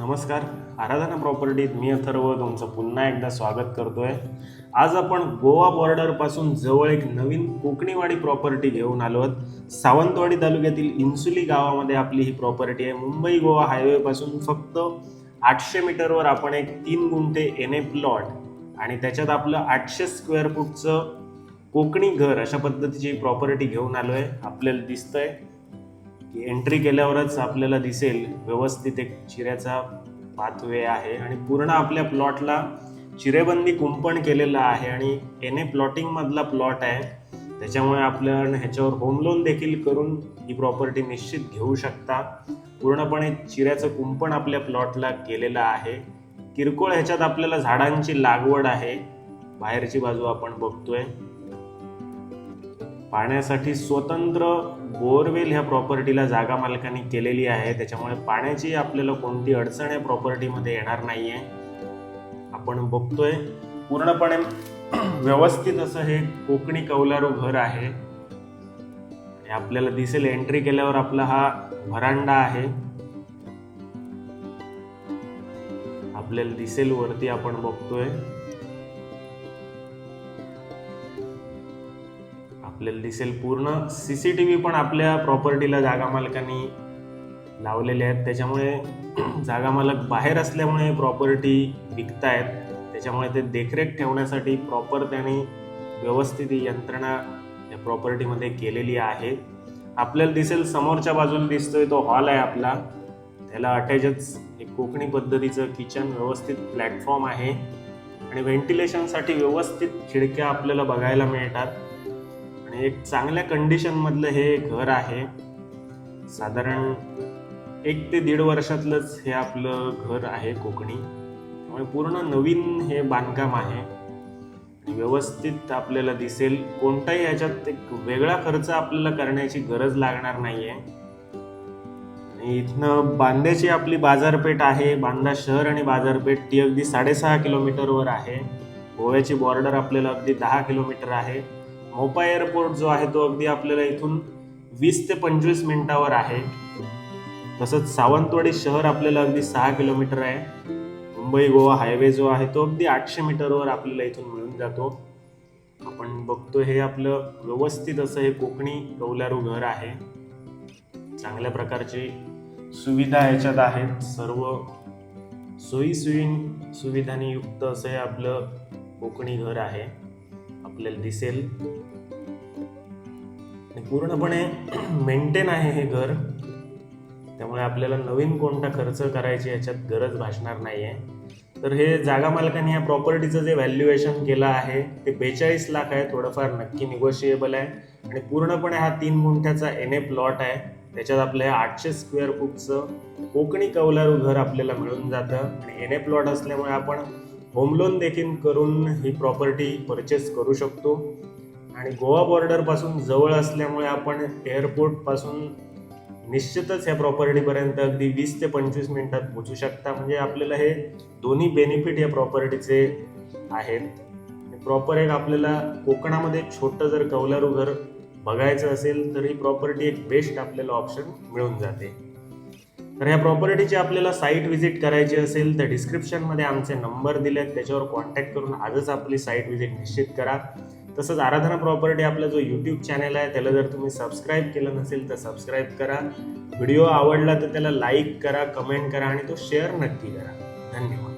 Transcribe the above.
नमस्कार. आराधना प्रॉपर्टीत मी अथर्व तुमचं पुन्हा एकदा स्वागत करतोय. आज आपण गोवा बॉर्डरपासून जवळ एक नवीन कोकणीवाडी प्रॉपर्टी घेऊन आलो आहोत. सावंतवाडी तालुक्यातील इन्सुली गावामध्ये आपली ही प्रॉपर्टी आहे. मुंबई गोवा हायवेपासून फक्त 800 मीटरवर आपण एक 3 गुंठे एनए प्लॉट आणि त्याच्यात आपलं 800 स्क्वेअर फूटचं कोकणी घर अशा पद्धतीची प्रॉपर्टी घेऊन आलो आहे. आपल्याला दिसतंय की एंट्री केल्यावरच आपल्याला दिसेल व्यवस्थित एक चिऱ्याचा पाथवे आहे आणि पूर्ण आपल्या प्लॉटला चिरेबंदी कुंपण केलेलं आहे आणि एनए प्लॉटिंग मधला प्लॉट आहे. त्याच्यामुळे आपण ह्याच्यावर होम लोन देखील करून ही प्रॉपर्टी निश्चित घेऊ शकता. पूर्णपणे चिऱ्याचं कुंपण आपल्या प्लॉटला केलेलं आहे. किरकोळ ह्याच्यात आपल्याला झाडांची लागवड आहे. बाहेरची बाजू आपण बघतोय. पाण्यासाठी स्वतंत्र बोरवेल ह्या प्रॉपर्टीला जागा मालकांनी केलेली आहे. त्याच्यामुळे पाण्याची आपल्याला कोणती अडचण या प्रॉपर्टीमध्ये येणार नाहीये. आपण बघतोय पूर्णपणे व्यवस्थित असं हे कोकणी कौलारू घर आहे. आपल्याला दिसेल एंट्री केल्यावर आपला हा व्हरांडा आहे. आपल्याला दिसेल वरती आपण बघतोय आपल्याला दिसेल पूर्ण सीसीटीव्ही पण आपल्या प्रॉपर्टीला जागा मालकांनी लावलेले आहेत. त्याच्यामुळे जागा मालक बाहेर असल्यामुळे प्रॉपर्टी विकतायत. त्याच्यामुळे ते देखरेख ठेवण्यासाठी प्रॉपर त्यांनी व्यवस्थित यंत्रणा या प्रॉपर्टीमध्ये केलेली आहे. आपल्याला दिसेल समोरच्या बाजूला दिसतोय तो हॉल आहे आपला. त्याला अटॅचच एक कोकणी पद्धतीचं किचन व्यवस्थित प्लॅटफॉर्म आहे आणि व्हेंटिलेशनसाठी व्यवस्थित खिडक्या आपल्याला बघायला मिळतात. आणि एक चांगल्या कंडिशन मधलं हे घर आहे. साधारण 1 ते 1.5 वर्षातलंच हे आपलं घर आहे कोकणी. त्यामुळे पूर्ण नवीन हे बांधकाम आहे. व्यवस्थित आपल्याला दिसेल कोणताही ह्याच्यात एक वेगळा खर्च आपल्याला करण्याची गरज लागणार नाहीये. इथनं बांद्याची आपली बाजारपेठ आहे. बांदा शहर आणि बाजारपेठ ती अगदी 6.5 किलोमीटरवर आहे. गोव्याची बॉर्डर आपल्याला अगदी 10 किलोमीटर आहे. मोपा एअरपोर्ट जो आहे तो अगदी आपल्याला इथून 20 ते 25 मिनिटावर आहे. तसंच सावंतवाडी शहर आपल्याला अगदी 6 किलोमीटर आहे. मुंबई गोवा हायवे जो आहे तो अगदी 800 मीटरवर आपल्याला इथून मिळून जातो. आपण बघतो हे आपलं व्यवस्थित असं हे कोकणी कौलारू घर आहे. चांगल्या प्रकारची सुविधा याच्यात आहेत. सर्व सोयी सुविधांनी युक्त असं हे आपलं कोकणी घर आहे. आपल्याला दिसेल पूर्णपणे मेंटेन आहे हे घर. त्यामुळे आपल्याला नवीन कोणता खर्च करायची याच्यात गरज भासणार नाहीये. तर हे जागा मालकांनी या प्रॉपर्टीचं जे व्हॅल्युएशन केलं आहे ते 42 लाख आहे. थोडंफार नक्की निगोशिएबल आहे आणि पूर्णपणे हा 3 गुंठ्याचा एनए प्लॉट आहे. त्याच्यात आपल्या 800 स्क्वेअर फूटचं कोकणी कौलारू घर आपल्याला मिळून जातं आणि एनए प्लॉट असल्यामुळे आपण होम लोन देखील करून ही प्रॉपर्टी परचेस करू शकतो. आणि गोवा बॉर्डर पासून जवळ असल्यामुळे आपण एअरपोर्ट पासून निश्चितच या प्रॉपर्टीपर्यंत अगदी 20 ते 25 मिनिटात पोहोचू शकता. म्हणजे आपल्याला हे दोन्ही बेनिफिट या प्रॉपर्टीचे आहेत. प्रॉपर एक आपल्याला कोकणामध्ये एक छोटं जर कौलारू घर बघायचं असेल तर ही प्रॉपर्टी एक बेस्ट आपल्याला ऑप्शन मिळून जाते. तर ह्या प्रॉपर्टीची आपल्याला साईट व्हिजिट करायची असेल तर डिस्क्रिप्शनमध्ये आमचे नंबर दिलेत. त्याच्यावर कॉन्टॅक्ट करून आजच आपली साईट व्हिजिट निश्चित करा. तसंच आराधना प्रॉपर्टी आपला जो यूट्यूब चॅनल आहे त्याला जर तुम्ही सबस्क्राईब केलं नसेल तर सबस्क्राईब करा. व्हिडिओ आवडला तर त्याला लाईक करा, कमेंट करा आणि तो शेअर नक्की करा. धन्यवाद.